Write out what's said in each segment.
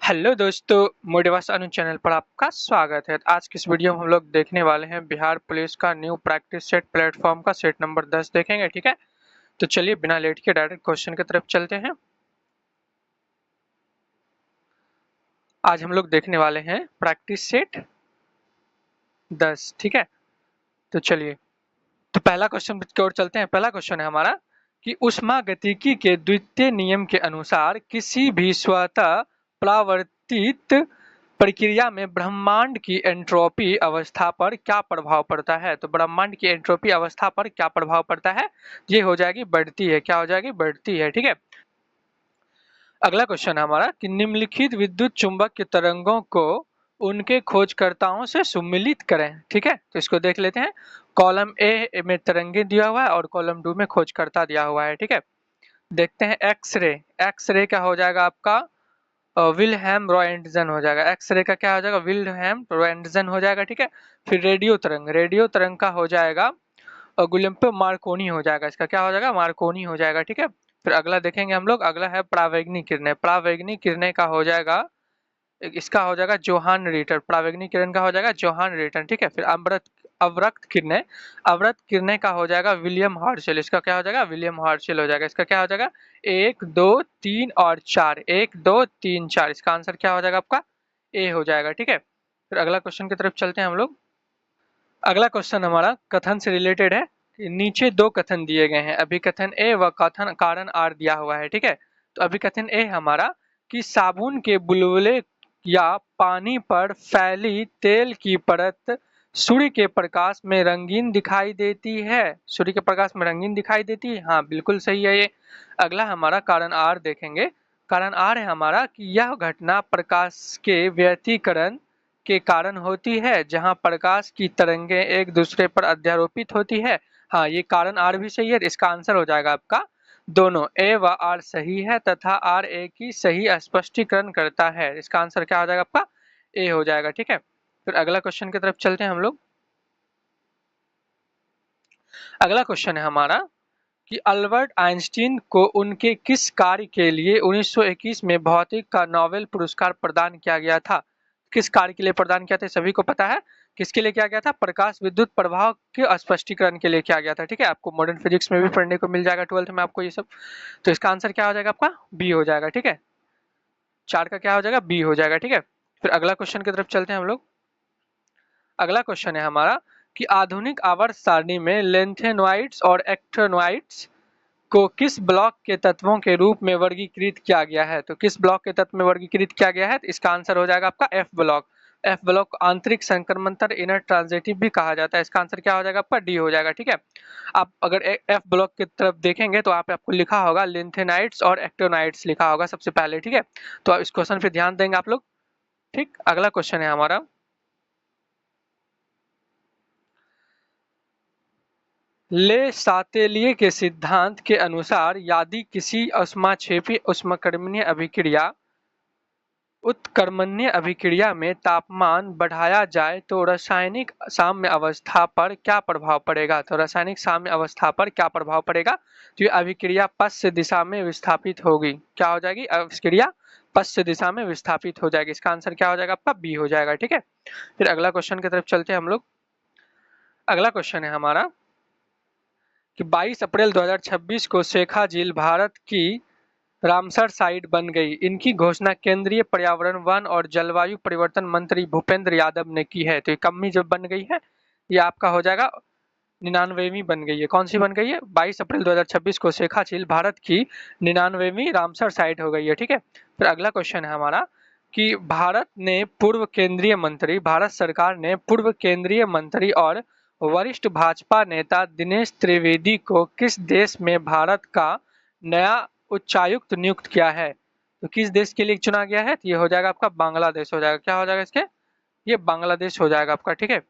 Hello दोस्तों, motivation अनु channel पर आपका स्वागत है। आज की इस वीडियो में हम लोग देखने वाले हैं बिहार पुलिस का न्यू प्रैक्टिस सेट प्लेटफॉर्म का सेट नंबर 10 देखेंगे। ठीक है, तो चलिए बिना लेट के डायरेक्ट क्वेश्चन की तरफ चलते हैं। आज हम लोग देखने वाले हैं प्रैक्टिस सेट 10। ठीक है, तो चलिए तो पहला क्वेश्चन की ओर चलते हैं। पहला क्वेश्चन है हमारा कि ऊष्मागतिकी के द्वितीय नियम के अनुसार किसी भी स्वतः परावर्तित प्रक्रिया में ब्रह्मांड की एंट्रोपी अवस्था पर क्या प्रभाव पड़ता है। तो ब्रह्मांड की एंट्रोपी अवस्था पर क्या प्रभाव पड़ता है, ये हो जाएगी बढ़ती है। क्या हो जाएगी? बढ़ती है। ठीक है, अगला क्वेश्चन है हमारा कि निम्नलिखित विद्युत चुंबक के तरंगों को उनके खोजकर्ताओं से सुमिलित करें। ठीक है, तो इसको देख लेते हैं। कॉलम ए में तरंगे दिया हुआ है और कॉलम 2 में खोजकर्ता दिया हुआ है। ठीक है, देखते हैं। एक्सरे, एक्सरे क्या हो जाएगा आपका? विल्हेम रॉयंटजन हो जाएगा। एक्सरे का क्या हो जाएगा? विल्हेम रॉयंटजन हो जाएगा। ठीक है, फिर रेडियो तरंग, रेडियो तरंग का हो जाएगा गुलिम्पो मार्कोनी हो जाएगा। इसका क्या हो जाएगा? मार्कोनी हो जाएगा। ठीक है, फिर अगला देखेंगे हम लोग। अगला है परावैंगनिक किरणें। परावैंगनिक किरणें का हो जाएगा, इसका हो जाएगा जोहान रिटर। परावैंगनिक किरण का हो जाएगा जोहान रिटर। ठीक है, फिर अवरक्त किरणें, अवरक्त किरणें का हो जाएगा विलियम हर्शेल। इसका क्या हो जाएगा? विलियम हर्शेल हो जाएगा। इसका क्या हो जाएगा? 1 2 3 और 4, 1 2 3 4। इसका आंसर क्या हो जाएगा आपका? ए हो जाएगा। ठीक है, फिर अगला क्वेश्चन की तरफ चलते हैं हम लोग। अगला क्वेश्चन हमारा कथन से रिलेटेड है। नीचे दो कथन दिए गए हैं, अभिकथन ए व कथन कारण आर दिया हुआ है। ठीक है, तो अभिकथन ए हमारा कि साबुन के बुलबुले या पानी पर फैली तेल की परत सूर्य के प्रकाश में रंगीन दिखाई देती है। सूर्य के प्रकाश में रंगीन दिखाई देती है, हाँ बिल्कुल सही है ये। अगला हमारा कारण आर देखेंगे। कारण आर है हमारा कि यह घटना प्रकाश के व्यतिकरण के कारण होती है, जहां प्रकाश की तरंगें एक दूसरे पर अध्यारोपित होती है। हाँ, ये कारण आर भी सही है। इसका आंसर हो जाएगा आपका दोनों, ए व आर सही है तथा आर ए की सही स्पष्टीकरण करता है। इसका आंसर क्या हो जाएगा आपका? ए हो जाएगा। ठीक है, फिर अगला क्वेश्चन की तरफ चलते हैं हम लोग। अगला क्वेश्चन है हमारा कि अल्बर्ट आइंस्टीन को उनके किस कार्य के लिए 1921 में भौतिक का नोबेल पुरस्कार प्रदान किया गया था? किस कार्य के लिए प्रदान किया था सभी को पता है। किसके लिए किया गया था? प्रकाश विद्युत प्रभाव के स्पष्टीकरण के लिए किया गया था। ठीक है, आपको मॉडर्न फिजिक्स में भी पढ़ने को मिल जाएगा, 12th में आपको ये सब। तो इसका आंसर क्या हो जाएगा आपका? बी हो जाएगा। ठीक है, 4 का क्या हो जाएगा? बी हो जाएगा। ठीक है, फिर अगला क्वेश्चन की तरफ चलते हैं हम लोग। अगला क्वेश्चन है हमारा कि आधुनिक आवर्त सारणी में लेंथेनॉइड्स और एक्टिनॉइड्स को किस ब्लॉक के तत्वों के रूप में वर्गीकृत किया गया है? तो किस ब्लॉक के तत्व में वर्गीकृत किया गया है? तो इसका आंसर हो जाएगा आपका एफ ब्लॉक। एफ ब्लॉक आंतरिक संक्रमणतर इनर ट्रांजिटिव भी कहा जाता है। इसका आंसर क्या हो जाएगा आपका? डी हो जाएगा। ठीक है, आप अगर एफ ब्लॉक की तरफ देखेंगे तो आपको लिखा होगा लिंथेनाइड्स और एक्टिनोइड्स लिखा होगा सबसे पहले। ठीक है, तो इस क्वेश्चन पे ध्यान देंगे आप लोग। ठीक, अगला क्वेश्चन है हमारा ले सातेलिए के सिद्धांत के अनुसार यदि किसी ऊष्माक्षेपी ऊष्माकर्मण्य अभिक्रिया उत्कर्मण्य अभिक्रिया में तापमान बढ़ाया जाए तो रासायनिक साम्य अवस्था पर क्या प्रभाव पड़ेगा? तो रासायनिक साम्य अवस्था पर क्या प्रभाव पड़ेगा? तो ये अभिक्रिया पश्च दिशा में विस्थापित होगी। क्या हो जाएगी? अभिक्रिया पश्च दिशा में विस्थापित हो जाएगी। इसका आंसर क्या हो जाएगा आपका? बी हो जाएगा। ठीक है, फिर अगला क्वेश्चन की तरफ चलते हैं हम लोग। अगला क्वेश्चन है हमारा कि 22 अप्रैल 2026 को शेखा झील भारत की रामसर साइट बन गई। इनकी घोषणा केंद्रीय पर्यावरण, वन और जलवायु परिवर्तन मंत्री भूपेंद्र यादव ने की है। तो ये कब में जब बन गई है? ये आपका हो जाएगा 99वीं बन गई है। कौन सी बन गई है? 22 अप्रैल 2026 को शेखा झील भारत की 99वीं रामसर साइट हो गई है। ठीक है, फिर अगला क्वेश्चन है हमारा कि भारत सरकार ने पूर्व केंद्रीय मंत्री और वरिष्ठ भाजपा नेता दिनेश त्रिवेदी को किस देश में भारत का नया उच्चायुक्त नियुक्त किया है? तो किस देश के लिए चुना गया है? तो ये हो जाएगा आपका बांग्लादेश हो जाएगा। क्या हो जाएगा इसके? ये बांग्लादेश हो जाएगा आपका। ठीक है,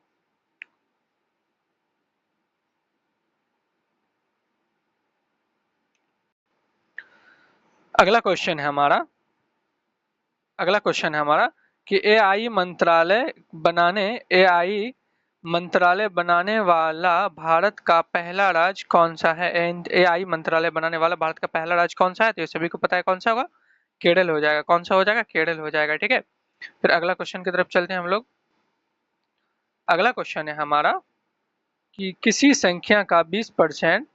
अगला क्वेश्चन है हमारा अगला क्वेश्चन है हमारा कि एआई मंत्रालय बनाने वाला भारत का पहला राज्य कौन सा है? एंड एआई मंत्रालय बनाने वाला भारत का पहला राज्य कौन सा है? तो ये सभी को पता है कौन सा होगा? केरल हो जाएगा। कौन सा हो जाएगा? केरल हो जाएगा। ठीक है, फिर अगला क्वेश्चन की तरफ चलते हैं हम लोग। अगला क्वेश्चन है हमारा कि किसी संख्या का 20%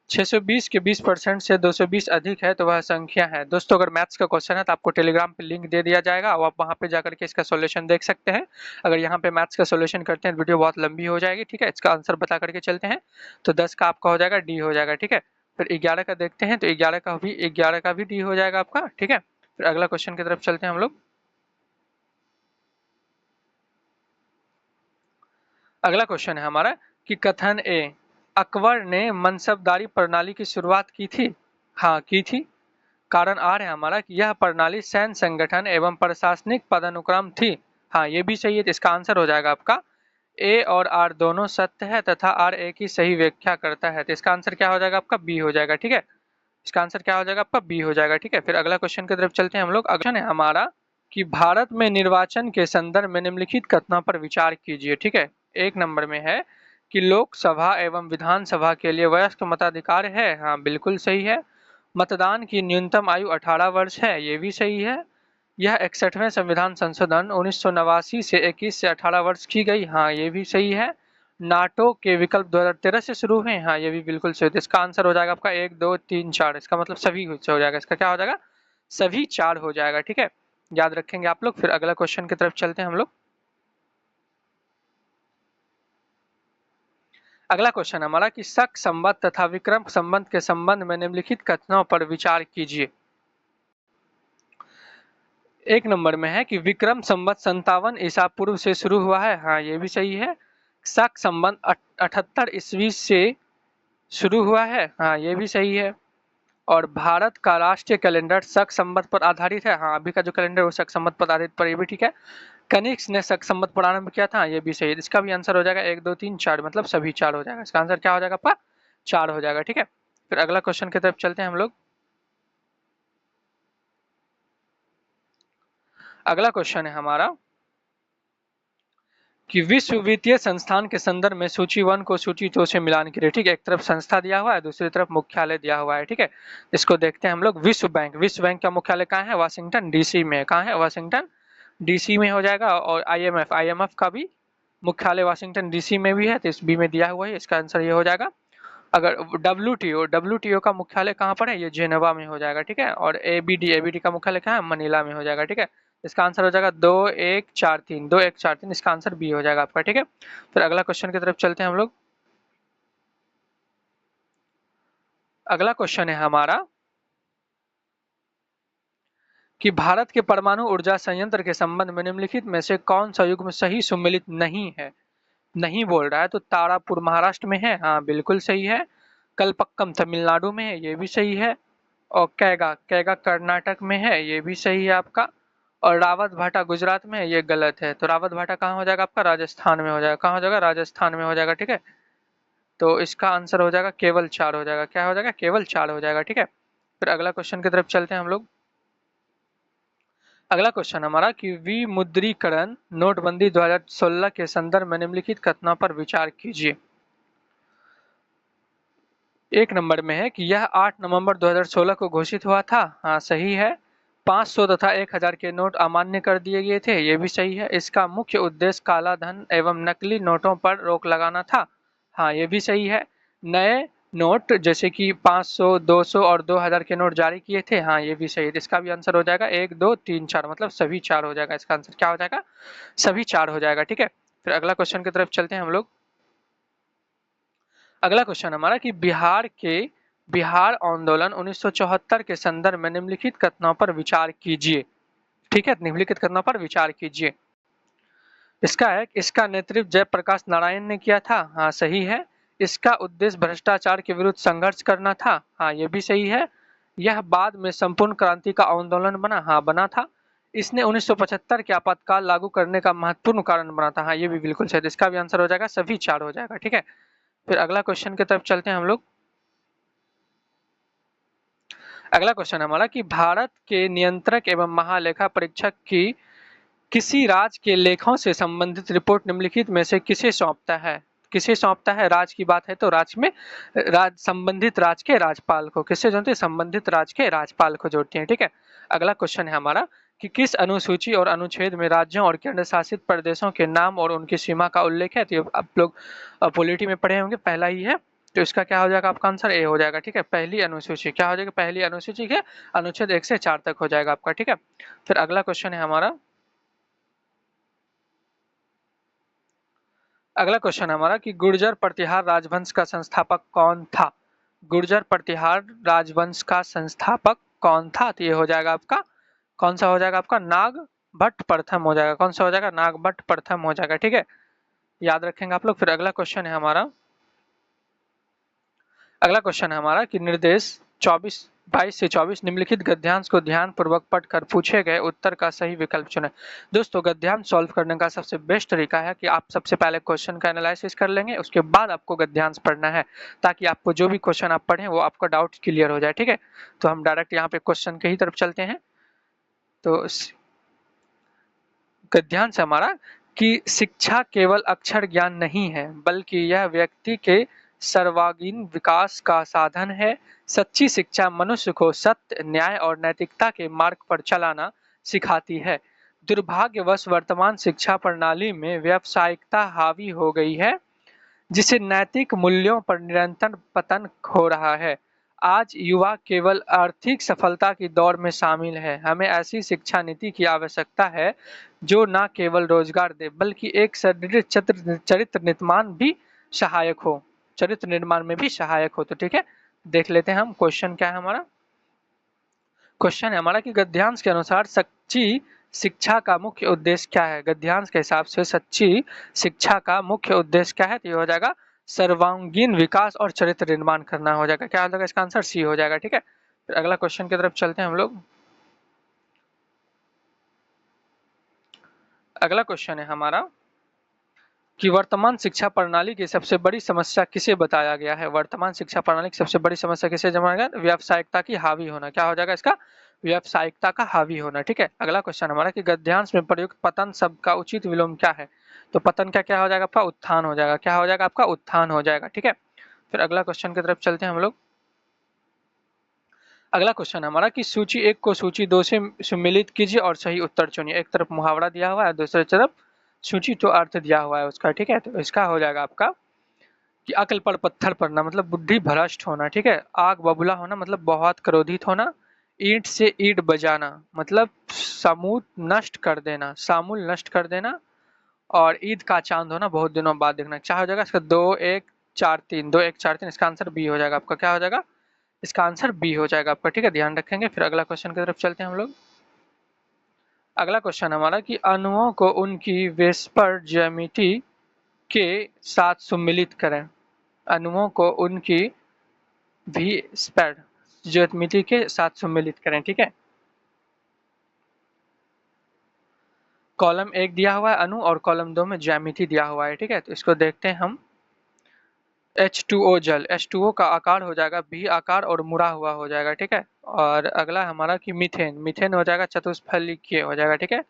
620 के 20% से 220 अधिक है तो वह संख्या है। दोस्तों अगर मैथ्स का क्वेश्चन है तो आपको टेलीग्राम पे लिंक दे दिया जाएगा और आप वहां पे जाकर के इसका सॉल्यूशन देख सकते हैं। अगर यहाँ पे मैथ्स का सॉल्यूशन करते हैं वीडियो बहुत लंबी हो जाएगी। ठीक है, इसका आंसर बता करके चलते हैं। तो 10 का आपका हो जाएगा डी हो जाएगा। ठीक है, फिर 11 का देखते हैं तो 11 का भी डी हो जाएगा आपका। ठीक है, फिर अगला क्वेश्चन की तरफ चलते हैं हम लोग। अगला क्वेश्चन है हमारा कि कथन ए, अकबर ने मनसबदारी प्रणाली की शुरुआत की थी। हाँ की थी। कारण आर है हमारा कि यह प्रणाली सैन्य संगठन एवं प्रशासनिक पदानुक्रम थी। हाँ ये भी सही है, तो इसका आंसर हो जाएगा आपका ए और आर दोनों सत्य है तथा आर ए की सही व्याख्या करता है। तो इसका आंसर क्या हो जाएगा आपका? बी हो जाएगा। ठीक है, इसका आंसर क्या हो जाएगा आपका? बी हो जाएगा। ठीक है, फिर अगला क्वेश्चन की तरफ चलते हैं हम लोग। अगला क्वेश्चन है हमारा कि भारत में निर्वाचन के संदर्भ में निम्नलिखित कथनों पर विचार कीजिए। ठीक है, एक नंबर में है कि लोकसभा एवं विधानसभा के लिए वयस्क मताधिकार है। हाँ बिल्कुल सही है। मतदान की न्यूनतम आयु 18 वर्ष है। ये भी सही है। यह 61वें संविधान संशोधन 1989 से 21 से 18 वर्ष की गई। हाँ ये भी सही है। नाटो के विकल्प 2013 से शुरू हुए। हाँ ये भी बिल्कुल सही। तो इसका आंसर हो जाएगा आपका 1 2 3 4। इसका मतलब सभी हो जाएगा। इसका क्या हो जाएगा? सभी 4 हो जाएगा। ठीक है, याद रखेंगे आप लोग। फिर अगला क्वेश्चन की तरफ चलते हैं हम लोग। अगला क्वेश्चन हमारा कि शक संबंध तथा विक्रम संबंध के संबंध में निम्नलिखित कथनों पर विचार कीजिए। एक नंबर में है कि विक्रम संवत 57 ईसा पूर्व से शुरू हुआ है। हाँ ये भी सही है। शक संबंध 78 ईस्वी से शुरू हुआ है। हाँ ये भी सही है। और भारत का राष्ट्रीय कैलेंडर शक संवत पर आधारित है। हाँ अभी का जो कैलेंडर है वो शक संवत पर आधारित पर, ये भी ठीक है। कनिष्क ने शक संवत पर आरंभ किया था। ये भी सही है। इसका भी आंसर हो जाएगा 1 2 3 4, मतलब सभी 4 हो जाएगा। इसका आंसर क्या हो जाएगा आपका? 4 हो जाएगा। ठीक है, फिर अगला क्वेश्चन की तरफ चलते हैं हम लोग। अगला क्वेश्चन है हमारा कि विश्व वित्तीय संस्थान के संदर्भ में सूची 1 को सूची 2 से मिलान करिए। ठीक है, एक तरफ संस्था दिया हुआ है, दूसरी तरफ मुख्यालय दिया हुआ है। ठीक है, इसको देखते हैं हम लोग। विश्व बैंक, विश्व बैंक का मुख्यालय कहाँ है? वाशिंगटन डीसी में। कहाँ है? वाशिंगटन डीसी में हो जाएगा। और आईएमएफ, आईएमएफ का भी मुख्यालय वाशिंगटन डीसी में भी है, तो इस बी में दिया हुआ है। इसका आंसर ये हो जाएगा। अगर डब्ल्यूटीओ, डब्ल्यूटीओ का मुख्यालय कहाँ पर है? ये जेनेवा में हो जाएगा। ठीक है, और एबीडी, एबीडी का मुख्यालय कहाँ है? मनीला में हो जाएगा। ठीक है, इसका आंसर हो जाएगा 2 1 4 3, 2 1 4 3। इसका आंसर बी हो जाएगा आपका। ठीक है, फिर अगला क्वेश्चन की तरफ चलते हैं हम लोग। अगला क्वेश्चन है हमारा कि भारत के परमाणु ऊर्जा संयंत्र के संबंध में निम्नलिखित में से कौन सा युग्म सही सम्मिलित नहीं है? नहीं बोल रहा है तो तारापुर महाराष्ट्र में है। हाँ बिल्कुल सही है। कलपक्कम तमिलनाडु में है। ये भी सही है। और कैगा, कैगा कर्नाटक में है। ये भी सही है आपका। और रावत भाटा गुजरात में है। ये गलत है। तो रावत भाटा कहाँ हो जाएगा आपका? राजस्थान में हो जाएगा। कहाँ हो जाएगा? राजस्थान में हो जाएगा। ठीक है, तो इसका आंसर हो जाएगा केवल 4 हो जाएगा। क्या हो जाएगा? केवल 4 हो जाएगा। ठीक है, फिर अगला क्वेश्चन की तरफ चलते हैं हम लोग। अगला क्वेश्चन हमारा कि विमुद्रीकरण नोटबंदी 2016 के संदर्भ में निम्नलिखित कथनों पर विचार कीजिए। एक नंबर में है कि यह 8 नवंबर 2016 को घोषित हुआ था। हाँ सही है। 500 तथा 1000 के नोट अमान्य कर दिए गए थे। ये भी सही है। इसका मुख्य उद्देश्य काला धन एवं नकली नोटों पर रोक लगाना था। हाँ ये भी सही है। नए नोट जैसे कि 500, 200 और 2000 के नोट जारी किए थे। हाँ ये भी सही है। इसका भी आंसर हो जाएगा 1 2 3 4, मतलब सभी 4 हो जाएगा। इसका आंसर क्या हो जाएगा? सभी 4 हो जाएगा। ठीक है, फिर अगला क्वेश्चन की तरफ चलते हैं हम लोग। अगला क्वेश्चन हमारा कि बिहार आंदोलन 1974 के संदर्भ में निम्नलिखित कथनों पर विचार कीजिए। ठीक है, निम्नलिखित कथनों पर विचार कीजिए। इसका है, इसका नेतृत्व जयप्रकाश नारायण ने किया था। हाँ सही है। इसका उद्देश्य भ्रष्टाचार के विरुद्ध संघर्ष करना था। हाँ ये भी सही है। यह बाद में संपूर्ण क्रांति का आंदोलन बना। हाँ बना था। इसने 1975 के आपातकाल लागू करने का महत्वपूर्ण कारण बना था। हाँ ये भी बिल्कुल सही। इसका भी आंसर हो जाएगा सभी 4 हो जाएगा। ठीक है, फिर अगला क्वेश्चन की तरफ चलते हैं हम लोग। अगला क्वेश्चन हमारा कि भारत के नियंत्रक एवं महालेखा परीक्षक की किसी राज्य के लेखों से संबंधित रिपोर्ट निम्नलिखित में से किसे सौंपता है? किसे सौंपता है? राज्य की बात है तो राज्य में संबंधित राज्य के राज्यपाल को। किससे जोड़ती है? संबंधित राज्य के राज्यपाल को जोड़ती है। ठीक है, अगला क्वेश्चन है हमारा कि किस अनुसूची और अनुच्छेद में राज्यों और केंद्र शासित प्रदेशों के नाम और उनकी सीमा का उल्लेख है? तो आप लोग पॉलिटी में पढ़े होंगे, पहला ही है, तो इसका क्या हो जाएगा? आपका आंसर ए हो जाएगा। ठीक है, पहली अनुसूची क्या हो जाएगी? पहली अनुसूची के अनुच्छेद 1 से 4 तक हो जाएगा आपका। ठीक है, फिर अगला क्वेश्चन है हमारा, अगला क्वेश्चन हमारा कि गुर्जर प्रतिहार राजवंश का संस्थापक कौन था? गुर्जर प्रतिहार राजवंश का संस्थापक कौन था? तो ये हो जाएगा आपका, कौन सा हो जाएगा आपका? नागभट्ट प्रथम हो जाएगा। कौन सा हो जाएगा? नागभट्ट प्रथम हो जाएगा। ठीक है, याद रखेंगे आप लोग। फिर अगला क्वेश्चन है हमारा, अगला क्वेश्चन है हमारा कि निर्देश 22 से 24 निम्नलिखित गद्यांश को ध्यान पूर्वक पढ़कर पूछे गए उत्तर का सही विकल्प चुनें। दोस्तों, गद्यांश सॉल्व करने का सबसे बेस्ट तरीका है कि आप सबसे पहले क्वेश्चन का एनालिसिस कर लेंगे, उसके बाद आपको गद्यांश पढ़ना है, ताकि आपको जो भी क्वेश्चन आप पढ़ें वो आपका डाउट क्लियर हो जाए। ठीक है, तो हम डायरेक्ट यहाँ पे क्वेश्चन के ही तरफ चलते हैं। तो गद्यांश हमारा कि शिक्षा केवल अक्षर ज्ञान नहीं है, बल्कि यह व्यक्ति के सर्वांगीण विकास का साधन है। सच्ची शिक्षा मनुष्य को सत्य, न्याय और नैतिकता के मार्ग पर चलाना सिखाती है। दुर्भाग्यवश वर्तमान शिक्षा प्रणाली में व्यावसायिकता हावी हो गई है, जिससे नैतिक मूल्यों पर निरंतर पतन हो रहा है। आज युवा केवल आर्थिक सफलता की दौड़ में शामिल है। हमें ऐसी शिक्षा नीति की आवश्यकता है जो न केवल रोजगार दे, बल्कि एक सुदृढ़ चरित्र निर्माण भी सहायक हो, चरित्र निर्माण में भी सहायक हो। तो ठीक है, देख लेते हैं हम क्वेश्चन क्या है हमारा। क्वेश्चन है हमारा कि गद्यांश के अनुसार सच्ची शिक्षा का मुख्य उद्देश्य क्या है? गद्यांश के हिसाब से सच्ची शिक्षा का मुख्य उद्देश्य क्या है? तो ये हो जाएगा सर्वांगीण विकास और चरित्र निर्माण करना हो जाएगा। क्या हो जाएगा? इसका आंसर सी हो जाएगा। ठीक है, फिर अगला क्वेश्चन की तरफ चलते हैं हम लोग। अगला क्वेश्चन है हमारा कि वर्तमान शिक्षा प्रणाली की सबसे बड़ी समस्या किसे बताया गया है? वर्तमान शिक्षा प्रणाली की सबसे बड़ी समस्या किसे जमाया गया? व्यावसायिकता की हावी होना। क्या हो जाएगा इसका? व्यावसायिकता का हावी होना। ठीक है, अगला क्वेश्चन हमारा कि गद्यांश में प्रयुक्त पतन शब्द का उचित विलोम क्या है? तो पतन का क्या हो जाएगा? आपका उत्थान हो जाएगा। क्या हो जाएगा? आपका उत्थान हो जाएगा। ठीक है, फिर अगला क्वेश्चन की तरफ चलते हैं हम लोग। अगला क्वेश्चन हमारा कि सूची 1 को सूची 2 से सम्मिलित कीजिए और सही उत्तर चुनिए। एक तरफ मुहावरा दिया हुआ है, दूसरी तरफ सूची तो अर्थ दिया हुआ है उसका। ठीक है, तो इसका हो जाएगा आपका कि अकल पर पत्थर पड़ना मतलब बुद्धि भ्रष्ट होना। ठीक है, आग बबूला होना मतलब बहुत क्रोधित होना। ईंट से ईंट बजाना मतलब समूल नष्ट कर देना, सामूल नष्ट कर देना। और ईद का चांद होना बहुत दिनों बाद देखना। क्या हो जाएगा इसका? 2 1 4 3, 2 1 4 3, इसका आंसर बी हो जाएगा आपका। क्या हो जाएगा? इसका आंसर बी हो जाएगा आपका। ठीक है, ध्यान रखेंगे। फिर अगला क्वेश्चन की तरफ चलते हैं हम लोग। अगला क्वेश्चन हमारा कि अणुओं को उनकी वेस्पर ज्यामिति के साथ सम्मिलित करें। अणुओं को उनकी वेस्पर ज्यामिति के साथ सम्मिलित करें। ठीक है, कॉलम 1 दिया हुआ है अणु और कॉलम 2 में ज्यामिति दिया हुआ है। ठीक है, तो इसको देखते हैं हम। H2O जल, H2O का आकार हो जाएगा V आकार और मुड़ा हुआ हो जाएगा। ठीक है, और अगला हमारा कि मीथेन, मीथेन हो जाएगा चतुष्फलकीय हो जाएगा। ठीक है,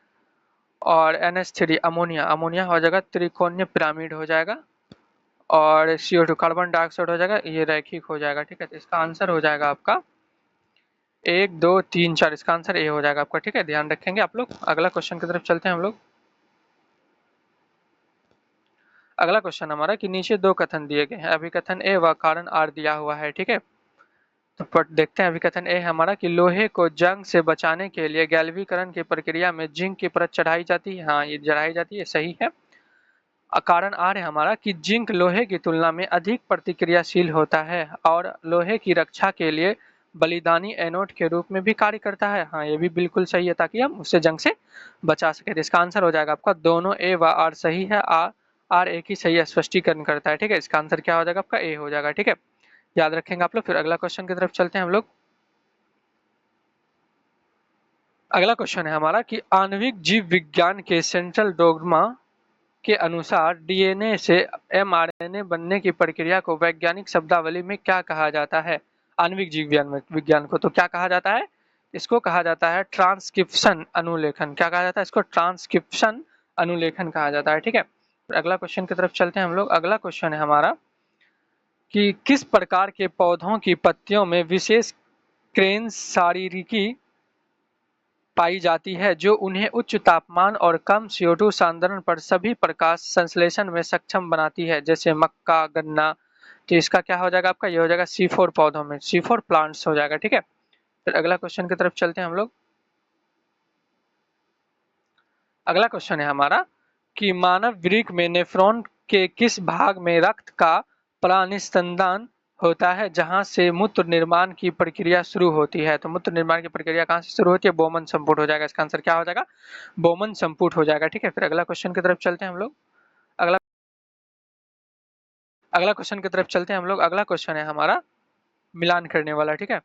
और NH3 अमोनिया, अमोनिया हो जाएगा त्रिकोणीय पिरामिड हो जाएगा। और CO2 कार्बन डाइऑक्साइड हो जाएगा, ये रैखिक हो जाएगा। ठीक है, तो इसका आंसर हो जाएगा आपका 1 2 3 4, इसका आंसर ए हो जाएगा आपका। ठीक है, ध्यान रखेंगे आप लोग। अगला क्वेश्चन की तरफ चलते हैं हम लोग। अगला क्वेश्चन हमारा कि नीचे 2 कथन दिए गए हैं, अभिकथन ए व कारण आर दिया हुआ है। ठीक है, तो देखते हैं अभिकथन ए हमारा कि लोहे को जंग से बचाने के लिए गैल्वीकरण की प्रक्रिया में जिंक की परत चढ़ाई जाती है। हाँ, ये चढ़ाई जाती है, सही है। कारण आर है हमारा कि जिंक लोहे की तुलना में अधिक प्रतिक्रियाशील होता है और लोहे की रक्षा के लिए बलिदानी एनोड के रूप में भी कार्य करता है। हाँ, ये भी बिल्कुल सही है, ताकि हम उससे जंग से बचा सके। तो इसका आंसर हो जाएगा आपका दोनों ए व आर सही है। आर एक ही सही स्पष्टीकरण करता है। ठीक है, इसका आंसर क्या हो जाएगा? आपका ए हो जाएगा। ठीक है, याद रखेंगे आप लोग। फिर अगला क्वेश्चन की तरफ चलते हैं हम लोग। अगला क्वेश्चन है हमारा कि आणविक जीव विज्ञान के सेंट्रल डोग्मा के अनुसार डीएनए से एमआरएनए बनने की प्रक्रिया को वैज्ञानिक शब्दावली में क्या कहा जाता है? आणविक जीव विज्ञान को तो क्या कहा जाता है? इसको कहा जाता है ट्रांसक्रिप्शन अनुलेखन। क्या कहा जाता है इसको? ट्रांसक्रिप्शन अनुलेखन कहा जाता है। ठीक है, फिर अगला क्वेश्चन की तरफ चलते हैं हम लोग। अगला क्वेश्चन है हमारा कि किस प्रकार के पौधों की पत्तियों में विशेष क्रेन्स शारीरिकी पाई जाती है जो उन्हें उच्च तापमान और कम CO2 सांद्रण पर सभी प्रकाश संश्लेषण में सक्षम बनाती है, जैसे मक्का, गन्ना। तो इसका क्या हो जाएगा आपका, ये हो जाएगा C4 पौधों में, C4 प्लांट्स हो जाएगा, ठीक है। फिर अगला क्वेश्चन की तरफ चलते हैं हम लोग। अगला क्वेश्चन है हमारा कि मानव वृक्क में नेफ्रॉन के किस भाग में रक्त का प्राणिस्तान होता है जहां से मूत्र निर्माण की प्रक्रिया शुरू होती है। तो मूत्र निर्माण की प्रक्रिया कहां से शुरू होती है, बोमन संपुट हो जाएगा। इसका आंसर क्या हो जाएगा, बोमन संपुट हो जाएगा, ठीक है। फिर अगला क्वेश्चन की तरफ चलते हैं हम लोग। अगला अगला क्वेश्चन की तरफ चलते हैं हम लोग। अगला क्वेश्चन है हमारा मिलान करने वाला, ठीक है।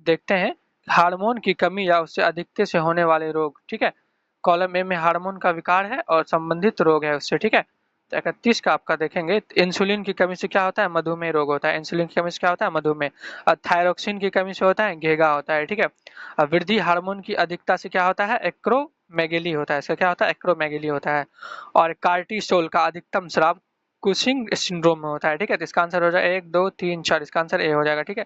देखते हैं हार्मोन की कमी या उससे अधिकता से होने वाले रोग, ठीक है। कॉलम ए में हार्मोन का विकार है और संबंधित रोग है उससे, ठीक है। तो 31 का आपका देखेंगे, इंसुलिन की कमी से क्या होता है, मधुमेह रोग होता है। इंसुलिन की कमी से क्या होता है, मधुमेह। और थायरोक्सिन की कमी से होता है घेगा होता है, ठीक है। और वृद्धि हार्मोन की अधिकता से क्या होता है, एक्रोमेगेली होता है। इसका क्या होता है, एक्रोमेगेली होता है। और कार्टिसोल का अधिकतम स्राव कुशिंग सिंड्रोम में होता है, ठीक है। तो इसका आंसर हो जाएगा 1 2 3 4, इसका आंसर ए हो जाएगा, ठीक है।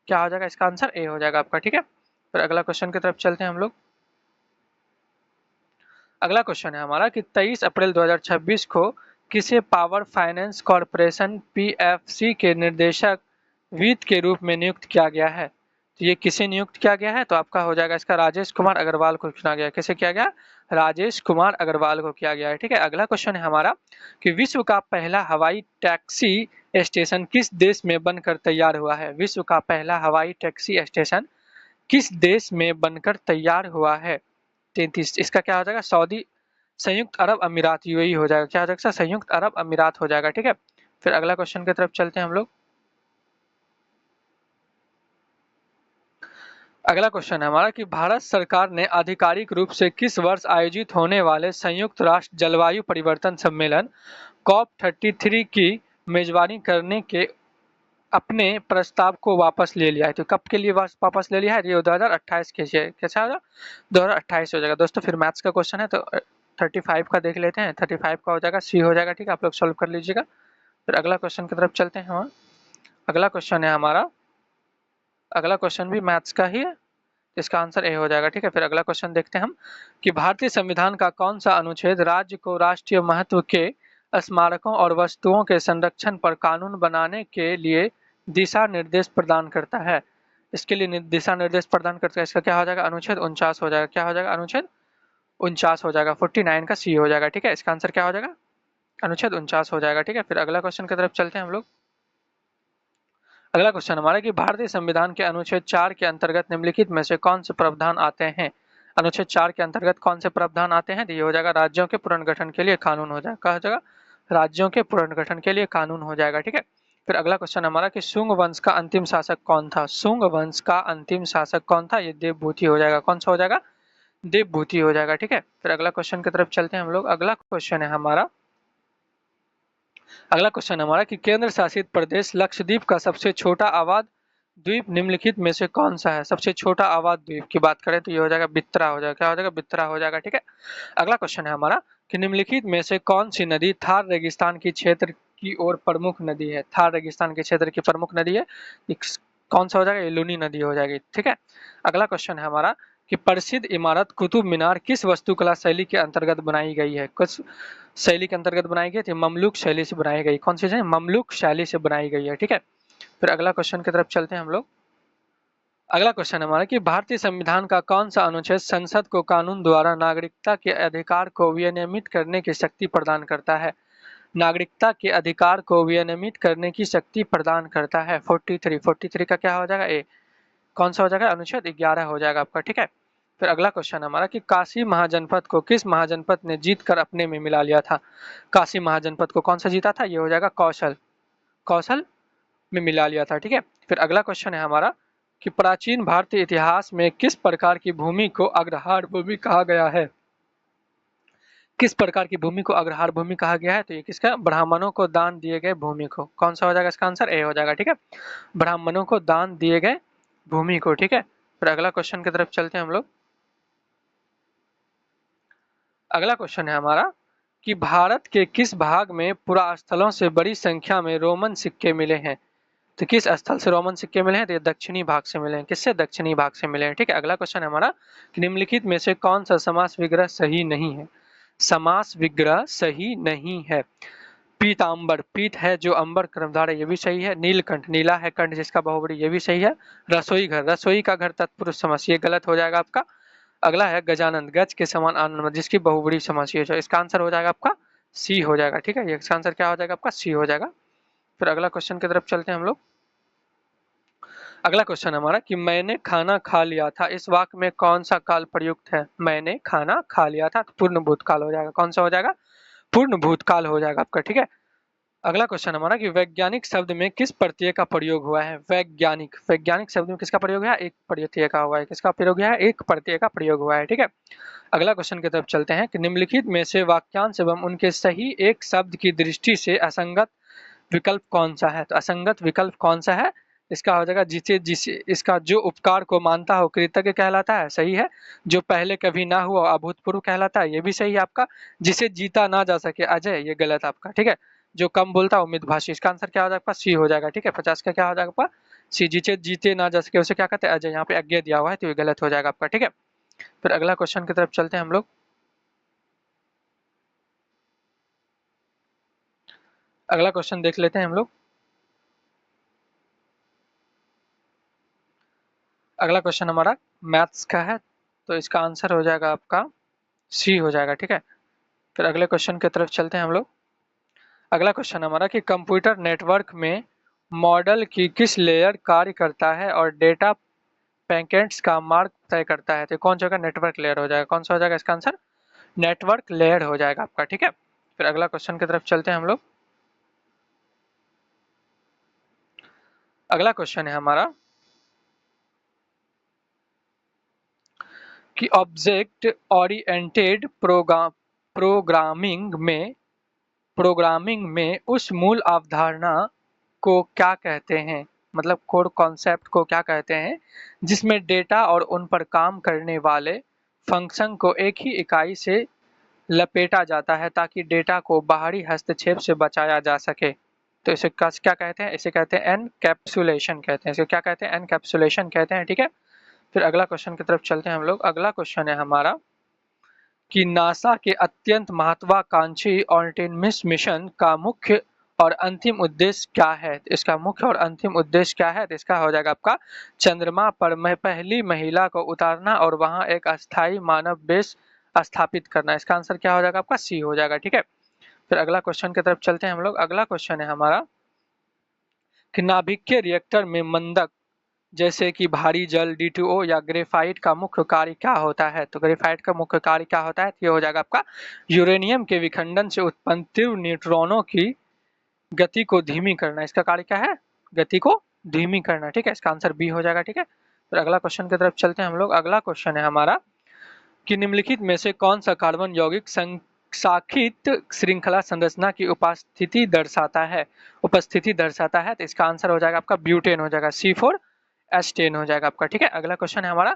क्या हो जाएगा, इसका आंसर ए हो जाएगा आपका, ठीक है। फिर अगला क्वेश्चन की तरफ चलते हैं हम लोग। अगला क्वेश्चन है हमारा कि 23 अप्रैल 2026 को किसे पावर फाइनेंस कॉर्पोरेशन PFC के निर्देशक वित्त के रूप में नियुक्त किया गया है। तो ये किसे नियुक्त किया गया है, तो आपका हो जाएगा इसका राजेश कुमार अग्रवाल को चुना गया। किसे किया गया, राजेश कुमार अग्रवाल को किया गया है, ठीक है। अगला क्वेश्चन है हमारा कि विश्व का पहला हवाई टैक्सी स्टेशन किस देश में बनकर तैयार हुआ है। विश्व का पहला हवाई टैक्सी स्टेशन किस देश में बनकर तैयार हुआ है। 33, इसका क्या हो जाएगा, सऊदी संयुक्त अरब अमीरात, UAE हो जाएगा। क्या हो जाएगा, संयुक्त अरब अमीरात हो जाएगा, ठीक है। फिर अगला क्वेश्चन की तरफ चलते हैं हम लोग। अगला क्वेश्चन है हमारा कि भारत सरकार ने आधिकारिक रूप से किस वर्ष आयोजित होने वाले संयुक्त राष्ट्र जलवायु परिवर्तन सम्मेलन COP33 की मेजबानी करने के अपने प्रस्ताव को वापस ले लिया है। तो कब के लिए वापस ले लिया है, ये 2028 के लिए। कैसा होगा, 2028 हो जाएगा दोस्तों। फिर मैथ्स का क्वेश्चन है तो 35 का देख लेते हैं। 35 का हो जाएगा सी हो जाएगा, ठीक है। आप लोग सॉल्व कर लीजिएगा। फिर अगला क्वेश्चन की तरफ चलते हैं हम। अगला क्वेश्चन है हमारा, अगला क्वेश्चन भी मैथ्स का ही है, इसका आंसर ए हो जाएगा, ठीक है। फिर अगला क्वेश्चन देखते हैं हम कि भारतीय संविधान का कौन सा अनुच्छेद राज्य को राष्ट्रीय महत्व के स्मारकों और वस्तुओं के संरक्षण पर कानून बनाने के लिए दिशा निर्देश प्रदान करता है। इसके लिए दिशा निर्देश प्रदान करता है। इसका क्या हो जाएगा, अनुच्छेद 49 हो जाएगा। क्या हो जाएगा, अनुच्छेद 49 हो जाएगा। 49 का सी हो जाएगा, ठीक है। इसका आंसर क्या हो जाएगा, अनुच्छेद 49 हो जाएगा, ठीक है। फिर अगला क्वेश्चन की तरफ चलते हैं हम लोग। अगला क्वेश्चन हमारा कि भारतीय संविधान के अनुच्छेद 4 के अंतर्गत निम्नलिखित में से कौन से प्रावधान आते हैं। अनुच्छेद 4 के अंतर्गत कौन से प्रावधान आते हैं, तो ये हो जाएगा राज्यों के पुनर्गठन के लिए कानून हो जाएगा। क्या हो जाएगा, राज्यों के पुनर्गठन के लिए कानून हो जाएगा, ठीक है। फिर अगला क्वेश्चन हमारा कि शुंग वंश का अंतिम शासक कौन था। शुंग वंश का अंतिम शासक कौन था, ये देवभूति हो जाएगा। कौन सा हो जाएगा, देवभूति हो जाएगा, ठीक है। फिर अगला क्वेश्चन की तरफ चलते हैं हम लोग। अगला क्वेश्चन है हमारा, अगला क्वेश्चन हमारा कि केंद्र शासित प्रदेश लक्षद्वीप का सबसे छोटा आबाद द्वीप निम्नलिखित में से कौन सा है। सबसे छोटा आबाद द्वीप की बात करें तो ये हो जाएगा बित्रा हो जाएगा। क्या हो जाएगा, बित्रा हो जाएगा, ठीक है। अगला क्वेश्चन है हमारा कि निम्नलिखित में से कौन सी नदी थार रेगिस्तान की क्षेत्र की ओर प्रमुख नदी है। थार रेगिस्तान के क्षेत्र की प्रमुख नदी है, कौन सा हो जाएगा, ये लूनी नदी हो जाएगी, ठीक है। अगला क्वेश्चन है हमारा कि प्रसिद्ध इमारत कुतुब मीनार किस वास्तुकला शैली के अंतर्गत बनाई गई है। कुछ शैली के अंतर्गत बनाई गई थी, ममलूक शैली से बनाई गई। कौन सी है, ममलूक शैली से बनाई गई है, ठीक है। फिर अगला क्वेश्चन की तरफ चलते हैं हम लोग। अगला क्वेश्चन हमारा कि भारतीय संविधान का कौन सा अनुच्छेद संसद को कानून द्वारा नागरिकता के अधिकार को विनियमित करने की शक्ति प्रदान करता है। नागरिकता के अधिकार को विनियमित करने की शक्ति प्रदान करता है। 43 का क्या हो जाएगा, ए। कौन सा हो जाएगा, अनुच्छेद 11 हो जाएगा आपका, ठीक है। फिर अगला क्वेश्चन हमारा कि काशी महाजनपद को किस महाजनपद ने जीत कर अपने में मिला लिया था। काशी महाजनपद को कौन सा जीता था, ये हो जाएगा कौशल, कौशल में मिला लिया था, ठीक है। फिर अगला क्वेश्चन है हमारा कि प्राचीन भारतीय इतिहास में किस प्रकार की भूमि को अग्रहार भूमि कहा गया है। किस प्रकार की भूमि को अग्रहार भूमि कहा गया है, तो ये किसका, ब्राह्मणों को दान दिए गए भूमि को। कौन सा हो जाएगा, इसका आंसर ए हो जाएगा, ठीक है। ब्राह्मणों को दान दिए गए भूमि को, ठीक है। फिर अगला क्वेश्चन की तरफ चलते हैं हम लोग। अगला क्वेश्चन है हमारा कि भारत के किस भाग में पुरास्थलों से बड़ी संख्या में रोमन सिक्के मिले हैं। तो किस स्थल से रोमन सिक्के मिले हैं, तो ये दक्षिणी भाग से मिले हैं। किससे? दक्षिणी भाग से मिले हैं। ठीक है, अगला क्वेश्चन है हमारा कि निम्नलिखित में से कौन सा समास विग्रह सही नहीं है। समास विग्रह सही नहीं है। पीतांबर, पीत है जो अंबर कर्मधार है, ये भी सही है। नीलकंठ, नीला है कंठ जिसका बहुवरी, ये भी सही है। रसोई घर, रसोई का घर तत्पुरुष समास, ये गलत हो जाएगा आपका। अगला है गजानन, गज के समान आनंद जिसकी बहुवरी समास, ये इसका आंसर हो जाएगा आपका सी हो जाएगा। ठीक है, ये इसका आंसर क्या हो जाएगा आपका सी हो जाएगा। फिर अगला क्वेश्चन की तरफ चलते हैं हम लोग। अगला क्वेश्चन हमारा कि मैंने खाना खा लिया था, इस वाक्य में कौन सा काल प्रयुक्त है। मैंने खाना खा लिया था, तो पूर्ण भूतकाल हो जाएगा। कौन सा हो जाएगा? पूर्ण भूतकाल हो जाएगा आपका। ठीक है, अगला क्वेश्चन हमारा कि वैज्ञानिक शब्द में किस प्रत्यय का प्रयोग हुआ है। वैज्ञानिक, वैज्ञानिक शब्द में किसका प्रयोग है? एक प्रत्यय का हुआ है। किसका प्रयोग हुआ है? एक प्रत्यय का प्रयोग हुआ है। ठीक है, अगला क्वेश्चन की तरफ चलते हैं कि निम्नलिखित में से वाक्यांश एवं उनके सही एक शब्द की दृष्टि से असंगत विकल्प कौन सा है। तो असंगत विकल्प कौन सा है? इसका हो जाएगा जिसे जिसे इसका जो उपकार को मानता हो कृतज्ञ कहलाता है, सही है। जो पहले कभी ना हुआ अभूतपूर्व कहलाता है, ये भी सही है आपका। जिसे जीता ना जा सके अजय, ये गलत आपका। ठीक है, जो कम बोलता है मितभाषी, इसका आंसर क्या हो जाएगा? सी हो जाएगा। ठीक है, 50 का क्या हो जाएगा आपका सी। जिसे जीते ना जा सके उसे क्या कहते हैं? अजय। यहाँ पे अज्ञे दिया हुआ है तो ये गलत हो जाएगा आपका। ठीक है, फिर अगला क्वेश्चन की तरफ चलते हैं हम लोग। अगला क्वेश्चन देख लेते हैं हम लोग। अगला क्वेश्चन हमारा मैथ्स का है, तो इसका आंसर हो जाएगा आपका सी हो जाएगा। ठीक है, फिर अगले क्वेश्चन की तरफ चलते हैं हम लोग। अगला क्वेश्चन हमारा कि कंप्यूटर नेटवर्क में मॉडल की किस लेयर कार्य करता है और डेटा पैकेट्स का मार्ग तय करता है। तो कौन सा होगा? नेटवर्क लेयर हो जाएगा। कौन सा हो जाएगा इसका आंसर? नेटवर्क लेयर हो जाएगा आपका। ठीक है, फिर अगला क्वेश्चन की तरफ चलते हैं हम लोग। अगला क्वेश्चन है हमारा कि ऑब्जेक्ट ओरिएंटेड प्रोग्रामिंग में उस मूल अवधारणा को क्या कहते हैं। मतलब कोर कॉन्सेप्ट को क्या कहते हैं जिसमें डेटा और उन पर काम करने वाले फंक्शन को एक ही इकाई से लपेटा जाता है ताकि डेटा को बाहरी हस्तक्षेप से बचाया जा सके। तो इसे क्या कहते हैं? इसे कहते हैं एनकैप्सुलेशन कहते हैं। इसे क्या कहते हैं? एनकैप्सुलेशन कहते हैं। ठीक है, फिर अगला क्वेश्चन की तरफ चलते हैं हम लोग। अगला क्वेश्चन है हमारा कि नासा के अत्यंत महत्वाकांक्षी आर्टेमिस मिशन का मुख्य और अंतिम उद्देश्य क्या है। इसका मुख्य और अंतिम उद्देश्य क्या है? तो इसका हो जाएगा आपका चंद्रमा पर पहली महिला को उतारना और वहां एक अस्थायी मानव बेस स्थापित करना। इसका आंसर क्या हो जाएगा आपका? सी हो जाएगा। ठीक है, फिर अगला क्वेश्चन की तरफ चलते हैं हम लोग। अगला क्वेश्चन है हमारा कि नाभिकीय रिएक्टर में मंदक जैसे कि भारी जल D2O या ग्रेफाइट का मुख्य कार्य क्या होता है। तो ग्रेफाइट का मुख्य कार्य क्या होता है? तो ये हो जाएगा आपका यूरेनियम के विखंडन से उत्पन्न तीव्र न्यूट्रॉनों की गति को धीमी करना। इसका कार्य क्या है? गति को धीमी करना। ठीक है, इसका आंसर बी हो जाएगा। ठीक है, फिर अगला क्वेश्चन की तरफ चलते हैं हम लोग। अगला क्वेश्चन है हमारा कि निम्नलिखित में से कौन सा कार्बन यौगिक शाखित श्रृंखला संरचना की उपस्थिति दर्शाता है। तो इसका आंसर हो जाएगा आपका ब्यूटेन हो जाएगा। C4H10 हो जाएगा आपका। ठीक है, अगला क्वेश्चन है हमारा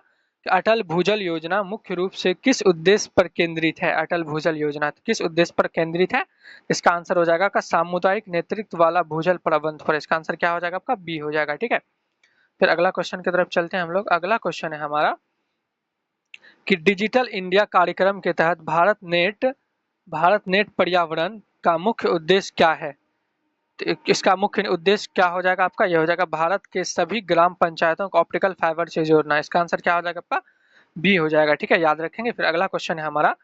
कि अटल भूजल योजना मुख्य रूप से किस उद्देश्य पर केंद्रित है। अटल भूजल योजना किस उद्देश्य पर केंद्रित है? इसका आंसर हो जाएगा आपका सामुदायिक नेतृत्व वाला भूजल प्रबंध पर। इसका आंसर क्या हो जाएगा आपका? बी हो जाएगा। ठीक है, फिर अगला क्वेश्चन की तरफ चलते हैं हम लोग। अगला क्वेश्चन है हमारा कि डिजिटल इंडिया कार्यक्रम के तहत भारत नेट पर्यावरण का मुख्य उद्देश्य क्या है। तो इसका मुख्य उद्देश्य क्या हो जाएगा आपका? यह हो जाएगा भारत के सभी ग्राम पंचायतों को ऑप्टिकल फाइबर से जोड़ना। इसका आंसर क्या हो जाएगा आपका? बी हो जाएगा। ठीक है, याद रखेंगे। फिर अगला क्वेश्चन है हमारा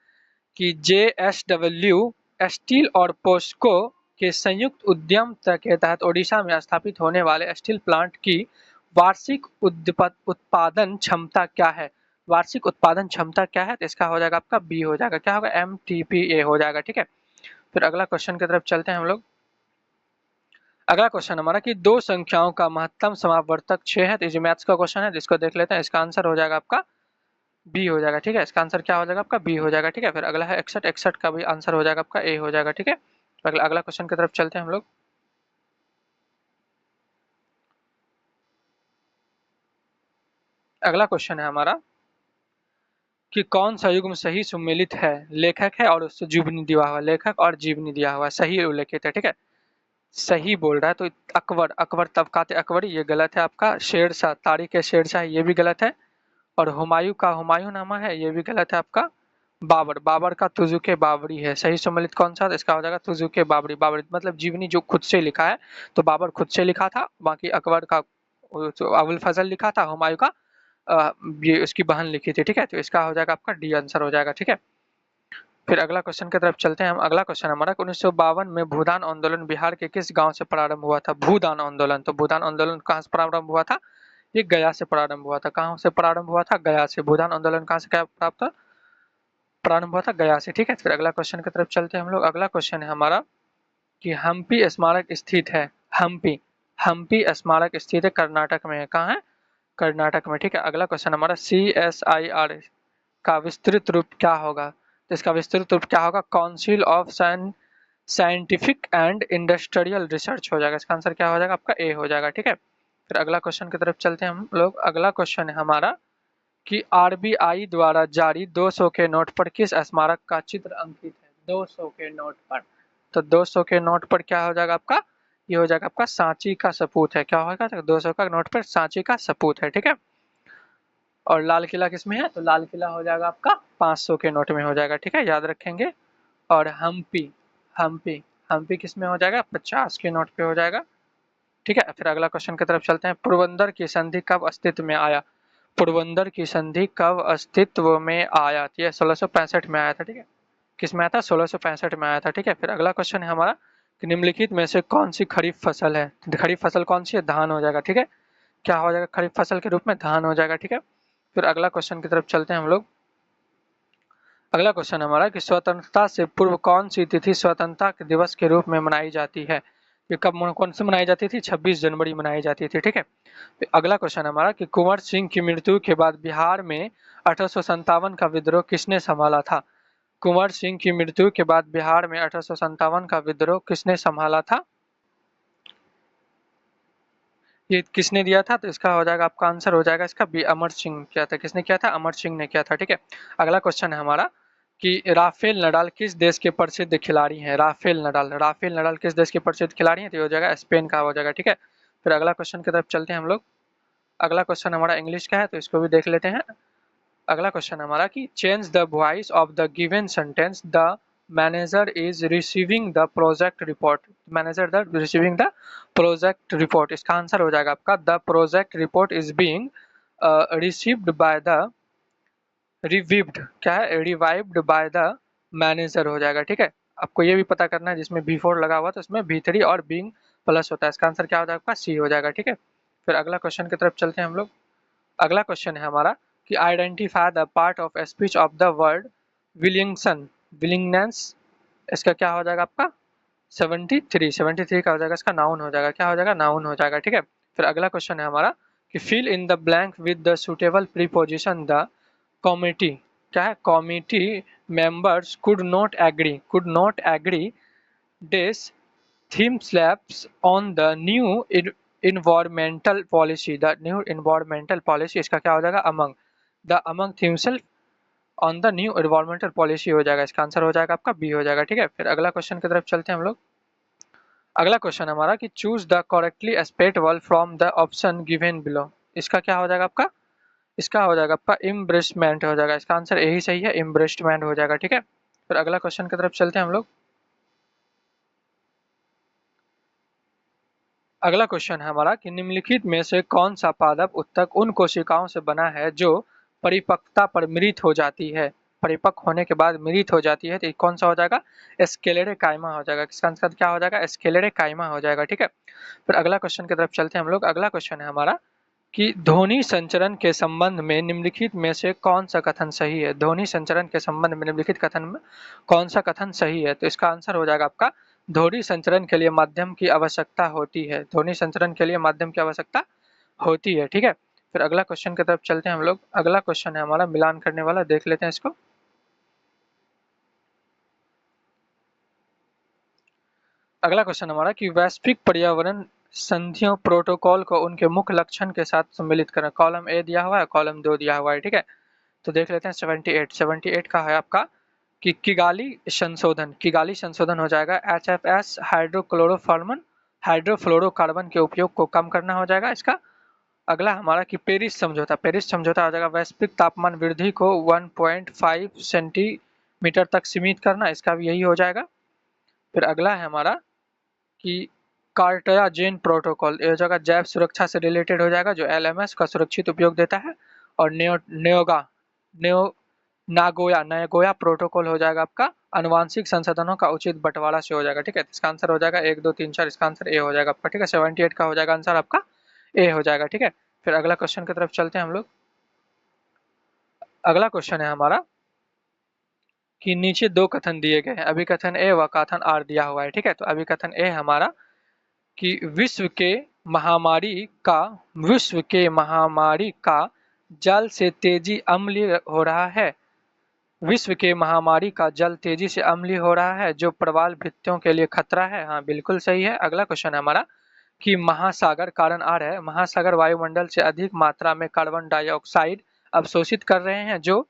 कि JSW स्टील और पोस्को के संयुक्त उद्यम के तहत ओडिशा में स्थापित होने वाले स्टील प्लांट की वार्षिक उत्पादन क्षमता क्या है। वार्षिक उत्पादन क्षमता क्या है? तो इसका हो जाएगा आपका बी हो जाएगा। क्या होगा? MTPA हो जाएगा। ठीक है, फिर अगला क्वेश्चन की तरफ चलते हैं हम लोग। अगला क्वेश्चन हमारा कि दो संख्याओं का महत्तम समापवर्तक 6 है। तो ये मैथ्स का क्वेश्चन है जिसको देख लेते हैं। इसका आंसर हो जाएगा आपका बी हो जाएगा। ठीक है, इसका आंसर क्या हो जाएगा आपका? बी हो जाएगा। ठीक है, फिर अगला है 61, 61 का भी आंसर हो जाएगा आपका ए हो जाएगा। ठीक है, अगला क्वेश्चन की तरफ चलते हैं हम लोग। अगला क्वेश्चन है हमारा कि कौन सा युग्म सही सुमेलित है, लेखक है और उससे जीवनी दिया हुआ, लेखक और जीवनी दिया हुआ सही उल्लेखित है, ठीक है। सही बोल रहा है तो अकबर, अकबर तबकात अकबरी ये गलत है आपका। शेरशाह, तारीख ए शेरशाह ये भी गलत है। और हुमायूं का हुमायूं नामा है ये भी गलत है आपका। बाबर, बाबर का तुजुके बाबरी है, सही सम्मिलित कौन सा, इसका हो जाएगा तुजुके बाबरी। बाबरी मतलब जीवनी जो खुद से लिखा है, तो बाबर खुद से लिखा था, बाकी अकबर का अबुल फजल लिखा था, हुमायूं का ये उसकी बहन लिखी थी, ठीक है। तो इसका हो जाएगा आपका डी आंसर हो जाएगा, ठीक है। फिर अगला क्वेश्चन की तरफ चलते हैं हम। अगला क्वेश्चन हमारा 1952 में भूदान आंदोलन बिहार के किस गांव से प्रारंभ हुआ था। भूदान आंदोलन, तो भूदान आंदोलन कहाँ से प्रारंभ हुआ था, ये गया से प्रारंभ हुआ था। कहाँ से प्रारंभ हुआ था, गया से। भूदान आंदोलन कहाँ से क्या प्राप्त प्रारंभ हुआ था, गया से, ठीक है। फिर अगला क्वेश्चन की तरफ चलते हैं हम लोग। अगला क्वेश्चन है हमारा कि हम्पी स्मारक स्थित है, हम्पी, हम्पी स्मारक स्थित है कर्नाटक में है। कहाँ है, कर्नाटक में, ठीक है। अगला क्वेश्चन हमारा CSIR का विस्तृत रूप क्या होगा, तो इसका विस्तृत रूप क्या होगा, council of scientific and industrial research हो जाएगा। इसका आंसर क्या हो जाएगा आपका, ए हो जाएगा, ठीक है। फिर अगला क्वेश्चन की तरफ चलते हैं हम लोग। अगला क्वेश्चन है हमारा कि RBI द्वारा जारी 200 के नोट पर किस स्मारक का चित्र अंकित है। 200 के नोट पर, तो 200 के नोट पर क्या हो जाएगा आपका, ये हो जाएगा आपका सांची का सपूत है। क्या होगा, तो 200 का नोट पर सांची का सपूत है, ठीक है। और लाल किला किसमें है, तो लाल किला हो जाएगा आपका 500 के नोट में हो जाएगा, ठीक है, याद रखेंगे। और हम्पी, हम्पी, हम्पी किसमें हो जाएगा, 50 के नोट पे हो जाएगा, ठीक है। फिर अगला क्वेश्चन की तरफ चलते हैं। पोरबंदर की संधि कब अस्तित्व में आया। पोरबंदर की संधि कब अस्तित्व में आया, तो ये 1665 में आया था, ठीक है। किस में आया था, 1665 में आया था, ठीक है। फिर अगला क्वेश्चन है हमारा कि निम्नलिखित में से कौन सी खरीफ फसल है। खरीफ फसल कौन सी है, धान हो जाएगा, ठीक है। क्या हो जाएगा, खरीफ फसल के रूप में धान हो जाएगा, ठीक है। फिर अगला क्वेश्चन की तरफ चलते हैं हम लोग। अगला क्वेश्चन हमारा कि स्वतंत्रता से पूर्व कौन सी तिथि स्वतंत्रता दिवस के रूप में मनाई जाती है। ये कब, कौन सी मनाई जाती थी, 26 जनवरी मनाई जाती थी, ठीक है। फिर अगला क्वेश्चन हमारा कि कुंवर सिंह की मृत्यु के बाद बिहार में 1857 का विद्रोह किसने संभाला था। कुंवर सिंह की मृत्यु के बाद बिहार में 1857 का विद्रोह किसने संभाला था, ये किसने दिया था, तो इसका हो जाएगा आपका आंसर हो जाएगा इसका बी, अमर सिंह किया था। किसने किया था, अमर सिंह ने किया था, ठीक है। अगला क्वेश्चन है हमारा कि राफेल नडाल किस देश के प्रसिद्ध खिलाड़ी हैं। राफेल नडाल, राफेल नडाल किस देश के प्रसिद्ध खिलाड़ी हैं, तो ये हो जाएगा स्पेन का हो जाएगा, ठीक है। फिर अगला क्वेश्चन की तरफ चलते हैं हम लोग। अगला क्वेश्चन हमारा इंग्लिश का है, तो इसको भी देख लेते हैं। अगला क्वेश्चन हमारा कि change the voice of the given sentence, the manager is receiving the project report. Manager the receiving the project report, इसका आंसर हो जाएगा आपका the project report is being received by the revived, क्या है, revived by the manager हो जाएगा, ठीक है। आपको ये भी पता करना है जिसमें B4 लगा हुआ तो उसमें B3 और बीइंग प्लस होता है। इसका आंसर क्या हो जाएगा, सी हो जाएगा, ठीक है। फिर अगला क्वेश्चन की तरफ चलते हैं हम लोग। अगला क्वेश्चन है हमारा कि identify the part of speech of the word willingson, willingness, इसका क्या हो जाएगा आपका 73 का हो जाएगा, इसका नाउन हो जाएगा, क्या हो जाएगा, नाउन हो जाएगा, ठीक है। फिर अगला क्वेश्चन है हमारा कि fill in the blank with the suitable preposition the committee, क्या है, committee members could not agree this themselves on the new environmental policy, the new environmental policy, इसका क्या हो जाएगा, among the among themself on the new environmental policy हो जाएगा। इसका answer हो जाएगा आपका बी हो जाएगा, ठीक है। फिर अगला क्वेश्चन की तरफ चलते हैं हम लोग। अगला क्वेश्चन हमारा कि choose the correctly स्पेट word from the option given below, इसका क्या हो जाएगा आपका, इसका हो जाएगा आपका इम्ब्रेसमेंट हो जाएगा। इसका आंसर यही सही है, इम्ब्रेसमेंट हो जाएगा, ठीक है। फिर अगला क्वेश्चन की तरफ चलते हैं हम लोग। अगला क्वेश्चन है हमारा कि निम्नलिखित में से कौन सा पादप उत्तक उन कोशिकाओं से बना है जो परिपक्वता पर मृत हो जाती है, परिपक्व होने के बाद मृत हो जाती है, तो ये कौन सा हो जाएगा, स्केलेरेकाइमा हो जाएगा। इसका आंसर क्या हो जाएगा, स्केलेरेकाइमा हो जाएगा, ठीक है। फिर अगला क्वेश्चन की तरफ चलते हैं हम लोग। अगला क्वेश्चन है हमारा कि ध्वनि संचरण के संबंध में निम्नलिखित में से कौन सा कथन सही है। ध्वनि संचरण के संबंध में निम्नलिखित कथन में कौन सा कथन सही है, तो इसका आंसर हो जाएगा आपका ध्वनि संचरण के लिए माध्यम की आवश्यकता होती है। ध्वनि संचरण के लिए माध्यम की आवश्यकता होती है, ठीक है। फिर अगला क्वेश्चन की तरफ चलते हैं हम लोग। अगला क्वेश्चन है हमारा मिलान करने वाला, देख लेते हैं इसको। अगला क्वेश्चन हमारा कि वैश्विक पर्यावरण संधियों प्रोटोकॉल को उनके मुख्य लक्षण के साथ सम्मिलित करें। कॉलम ए दिया हुआ है, कॉलम 2 दिया हुआ है, ठीक है। तो देख लेते हैं 78 का है आपका कि किगाली संशोधन हो जाएगा HFS हाइड्रोफ्लोरोकार्बन के उपयोग को कम करना हो जाएगा इसका। अगला हमारा कि पेरिस समझौता हो जाएगा वैश्विक तापमान वृद्धि को 1.5 सेंटीमीटर तक सीमित करना, इसका भी यही हो जाएगा। फिर अगला है हमारा कि कार्टाजेन प्रोटोकॉल, ये हो जाएगा जैव सुरक्षा से रिलेटेड हो जाएगा जो LMS का सुरक्षित उपयोग देता है। और नागोया प्रोटोकॉल हो जाएगा आपका आनुवांशिक संसाधनों का उचित बंटवारा से हो जाएगा। ठीक है, इसका आंसर हो जाएगा 1 2 3 4, इसका आंसर ए हो जाएगा आपका। ठीक है, 78 का हो जाएगा आंसर आपका ए हो जाएगा। ठीक है, फिर अगला क्वेश्चन की तरफ चलते हैं हम लोग। अगला क्वेश्चन है हमारा कि नीचे दो कथन दिए गए हैं, अभी कथन ए व कथन आर दिया हुआ है। ठीक है, तो अभी कथन ए हमारा कि विश्व के महामारी का जल से तेजी अम्लीय हो रहा है। विश्व के महामारी का जल तेजी से अम्लीय हो रहा है जो प्रवाल भित्तियों के लिए खतरा है। हाँ, बिल्कुल सही है। अगला क्वेश्चन है हमारा कि महासागर, कारण आ रहा है, महासागर वायुमंडल से अधिक मात्रा में कार्बन डाइऑक्साइड अवशोषित कर रहे हैं जो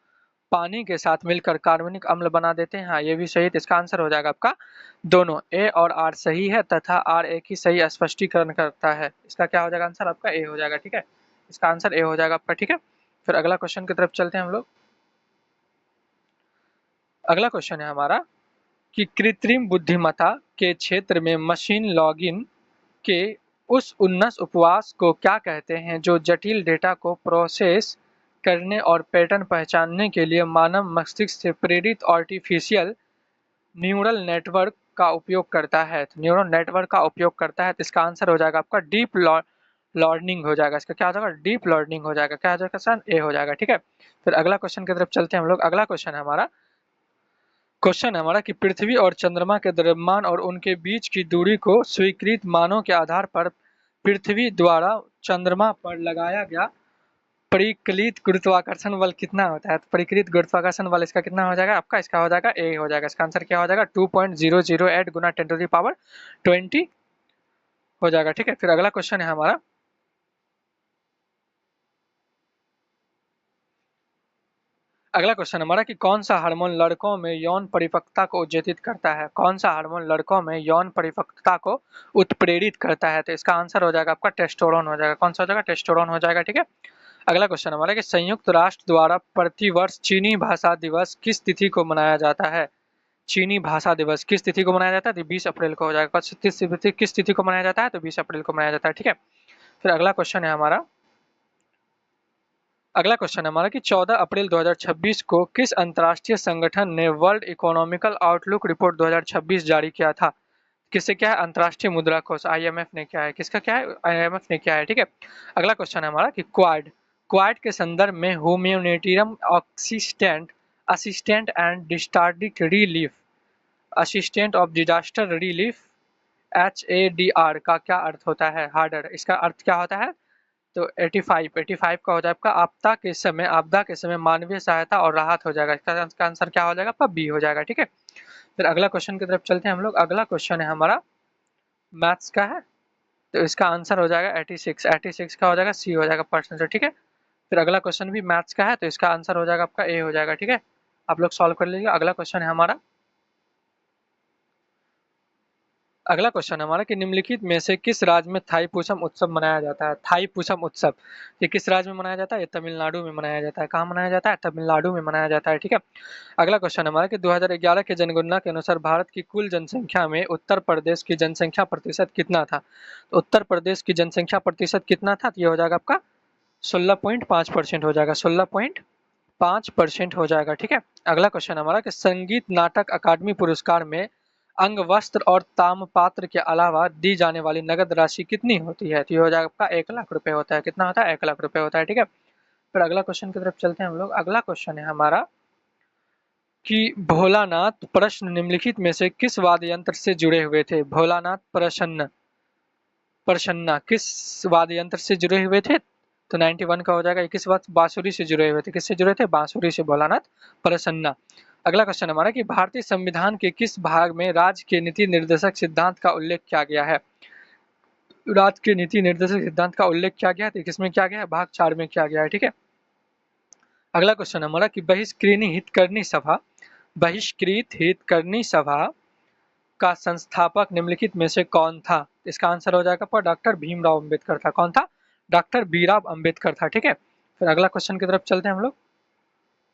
पानी के साथ मिलकर कार्बनिक अम्ल बना देते हैं। हाँ, ये भी सही है। इसका आंसर हो जाएगा आपका दोनों ए और आर सही है तथा आर एक ही सही स्पष्टीकरण करता है। इसका क्या हो जाएगा आंसर आपका ए हो जाएगा। ठीक है, इसका आंसर ए हो जाएगा आपका। ठीक है, फिर अगला क्वेश्चन की तरफ चलते हैं हम लोग। अगला क्वेश्चन है हमारा कि कृत्रिम बुद्धिमत्ता के क्षेत्र में मशीन लर्निंग के उस उन्नत उपवास को क्या कहते हैं जो जटिल डेटा को प्रोसेस करने और पैटर्न पहचानने के लिए मानव मस्तिष्क से प्रेरित आर्टिफिशियल न्यूरल नेटवर्क का उपयोग करता है। तो न्यूरल नेटवर्क का उपयोग करता है, तो इसका आंसर हो जाएगा आपका डीप लर्निंग हो जाएगा। इसका क्या हो जाएगा, डीप लर्निंग हो जाएगा। क्या हो जाएगा सर, ए हो जाएगा। ठीक है, फिर अगला क्वेश्चन की तरफ चलते हैं हम लोग। अगला क्वेश्चन है हमारा कि पृथ्वी और चंद्रमा के द्रव्यमान और उनके बीच की दूरी को स्वीकृत मानों के आधार पर पृथ्वी द्वारा चंद्रमा पर लगाया गया परिकलित गुरुत्वाकर्षण बल कितना होता है। तो परिकलित गुरुत्वाकर्षण बल इसका कितना हो जाएगा आपका, इसका हो जाएगा ए हो जाएगा। इसका आंसर क्या हो जाएगा 2.008 गुना 10⁻20 हो जाएगा। ठीक है, फिर अगला क्वेश्चन है हमारा कि कौन सा हार्मोन लड़कों में यौन परिपक्वता को उत्तेजित करता है। कौन सा हार्मोन लड़कों में यौन परिपक्वता को उत्प्रेरित करता है। तो इसका आंसर हो जाएगा आपका टेस्टोस्टेरोन हो जाएगा। कौन सा हो जाएगा, टेस्टोस्टेरोन हो जाएगा। ठीक है, अगला क्वेश्चन हमारा कि संयुक्त राष्ट्र द्वारा प्रतिवर्ष चीनी भाषा दिवस किस तिथि को मनाया जाता है। चीनी भाषा दिवस किस तिथि को मनाया जाता है, तो 20 अप्रैल को हो जाएगा। किस तिथि को मनाया जाता है, तो 20 अप्रैल को मनाया जाता है। ठीक है, फिर अगला क्वेश्चन है हमारा कि 14 अप्रैल 2026 को किस अंतर्राष्ट्रीय संगठन ने वर्ल्ड इकोनॉमिकल आउटलुक रिपोर्ट 2026 जारी किया था। किससे क्या है, अंतर्राष्ट्रीय मुद्रा कोष IMF ने क्या है, किसका क्या है, IMF ने क्या है। ठीक है, अगला क्वेश्चन है हमारा कि क्वाड के संदर्भ में humanitarian assistant and assistant of disaster relief HADR का क्या अर्थ होता है, हार्डर, इसका अर्थ क्या होता है, तो 85 का हो जाएगा आपका आपदा के समय मानवीय सहायता और राहत हो जाएगा। इसका आंसर क्या हो जाएगा आपका बी हो जाएगा। ठीक है, फिर अगला क्वेश्चन की तरफ चलते हैं हम लोग। अगला क्वेश्चन है हमारा मैथ्स का है, तो इसका आंसर हो जाएगा 86 का हो जाएगा सी हो जाएगा परसेंटेज। ठीक है, फिर अगला क्वेश्चन भी मैथ्स का है, तो इसका आंसर हो जाएगा आपका ए हो जाएगा। ठीक है, आप लोग सॉल्व कर लीजिए। अगला क्वेश्चन हमारा कि निम्नलिखित में से किस राज्य में थाईपुसम उत्सव मनाया जाता है। थाईपुसम उत्सव ये किस राज्य में मनाया जाता है, ये तमिलनाडु में मनाया जाता है। कहाँ मनाया जाता है, तमिलनाडु में मनाया जाता है। ठीक है, अगला क्वेश्चन हमारा कि 2011 के जनगणना के अनुसार भारत की कुल जनसंख्या में उत्तर प्रदेश की जनसंख्या प्रतिशत कितना था। तो उत्तर प्रदेश की जनसंख्या प्रतिशत कितना था, तो ये हो जाएगा आपका 16.5% हो जाएगा, 16.5% हो जाएगा। ठीक है, अगला क्वेश्चन हमारा कि संगीत नाटक अकादमी पुरस्कार में अंग वस्त्र और तामपात्र के अलावा दी जाने वाली नगद राशि कितनी होती है, तो ये हो जाएगा आपका 1 लाख रुपए होता है। कितना होता है, 1 लाख रुपए होता है। ठीक है, फिर अगला क्वेश्चन की तरफ चलते हैं हम लोग। अगला क्वेश्चन है हमारा कि भोलानाथ प्रश्न निम्नलिखित में से किस वाद्य यंत्र से जुड़े हुए थे। भोलानाथ प्रसन्ना किस वाद्य यंत्र से जुड़े हुए थे, तो 91 का हो जाएगा। किस बात बांसुरी से जुड़े हुए थे, किससे जुड़े थे, बांसुरी से, भोलानाथ प्रसन्ना। अगला क्वेश्चन हमारा कि भारतीय संविधान के किस भाग में राज्य के नीति निर्देशक सिद्धांत का उल्लेख किया गया है। राज्य के नीति निर्देशक सिद्धांत का उल्लेख किया गया है, तो किसमें किया गया है, भाग 4 में किया गया है। ठीक है, अगला क्वेश्चन हमारा कि बहिष्कृत हितकर्णी सभा का संस्थापक निम्नलिखित में से कौन था? इसका आंसर हो जाएगा पर डॉक्टर भीमराव अंबेडकर था। कौन था? डॉक्टर बीराव अंबेडकर था। ठीक है, फिर अगला क्वेश्चन की तरफ चलते हैं हम लोग।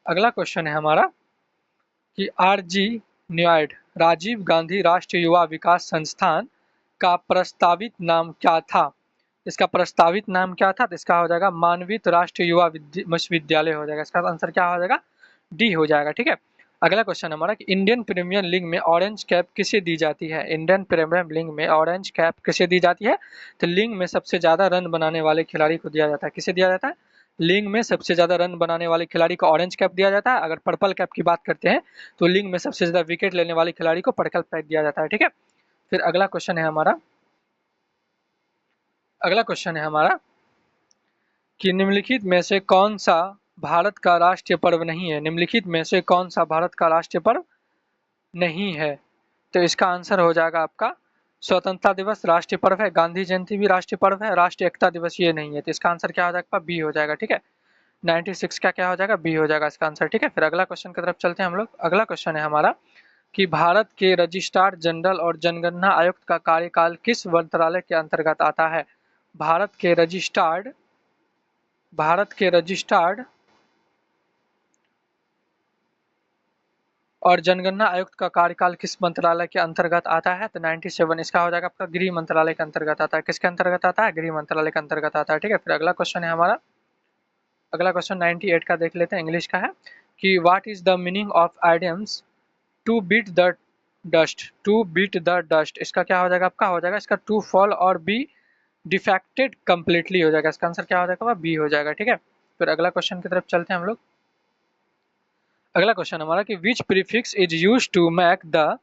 अगला क्वेश्चन है हमारा कि आरजी न्यायड राजीव गांधी राष्ट्रीय युवा विकास संस्थान का प्रस्तावित नाम क्या था? इसका प्रस्तावित नाम क्या था? तो इसका हो जाएगा मानवित राष्ट्रीय युवा विश्वविद्यालय हो जाएगा। इसका आंसर क्या हो जाएगा? डी हो जाएगा। ठीक है, अगला क्वेश्चन हमारा कि इंडियन प्रीमियर लीग में ऑरेंज कैप किसे दी जाती है? इंडियन प्रीमियर लीग में ऑरेंज कैप किसे दी जाती है? तो लीग में सबसे ज्यादा रन बनाने वाले खिलाड़ी को दिया जाता है। किसे दिया जाता है? लीग में सबसे ज्यादा रन बनाने वाले खिलाड़ी को ऑरेंज कैप दिया जाता है। अगर पर्पल कैप की बात करते हैं तो लीग में सबसे ज्यादा विकेट लेने वाले खिलाड़ी को पर्पल कैप दिया जाता है। ठीक है, फिर अगला क्वेश्चन है हमारा कि निम्नलिखित में से कौन सा भारत का राष्ट्रीय पर्व नहीं है? निम्नलिखित में से कौन सा भारत का राष्ट्रीय पर्व नहीं है? तो इसका आंसर हो जाएगा आपका स्वतंत्रता दिवस राष्ट्रीय पर्व है, गांधी जयंती भी राष्ट्रीय पर्व है, राष्ट्रीय एकता दिवस ये नहीं है। तो इसका आंसर क्या हो जाएगा? बी हो जाएगा। ठीक है, 96 का क्या हो जाएगा? बी हो जाएगा इसका आंसर। ठीक है, फिर अगला क्वेश्चन की तरफ चलते हैं हम लोग। अगला क्वेश्चन है हमारा कि भारत के रजिस्ट्रार जनरल और जनगणना आयुक्त का कार्यकाल किस मंत्रालय के अंतर्गत आता है? भारत के रजिस्ट्रार्ड और जनगणना आयुक्त का कार्यकाल किस मंत्रालय के अंतर्गत आता है? तो 97 इसका हो जाएगा आपका गृह मंत्रालय के अंतर्गत आता है। किसके अंतर्गत आता है? गृह मंत्रालय के अंतर्गत आता है। ठीक है, फिर अगला क्वेश्चन है हमारा, अगला क्वेश्चन 98 का देख लेते हैं, इंग्लिश का है कि what is the meaning of idioms to beat the dust? इसका क्या हो जाएगा? आपका हो जाएगा इसका to fall or be defected completely हो जाएगा। इसका आंसर क्या हो जाएगा? बी हो जाएगा। ठीक है, फिर अगला क्वेश्चन की तरफ चलते हैं हम लोग। अगला क्वेश्चन हमारा कि which prefix is used to make the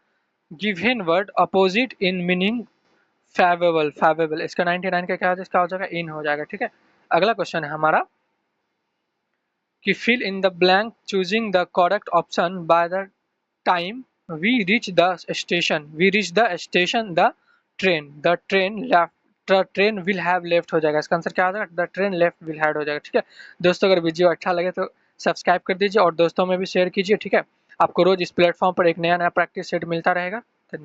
given word opposite in meaning favourable. इसका 99 का क्या हो जाएगा? इसका हो जाएगा इन हो जाएगा। ठीक है, अगला क्वेश्चन है हमारा कि fill in the blank choosing the correct option by the time we reach the station the train will have left हो जाएगा। इसका आंसर क्या हो जाएगा? The train left will had हो जाएगा। ठीक है दोस्तों, अगर वीडियो अच्छा लगे तो सब्सक्राइब कर दीजिए और दोस्तों में भी शेयर कीजिए। ठीक है, आपको रोज इस प्लेटफॉर्म पर एक नया प्रैक्टिस सेट मिलता रहेगा।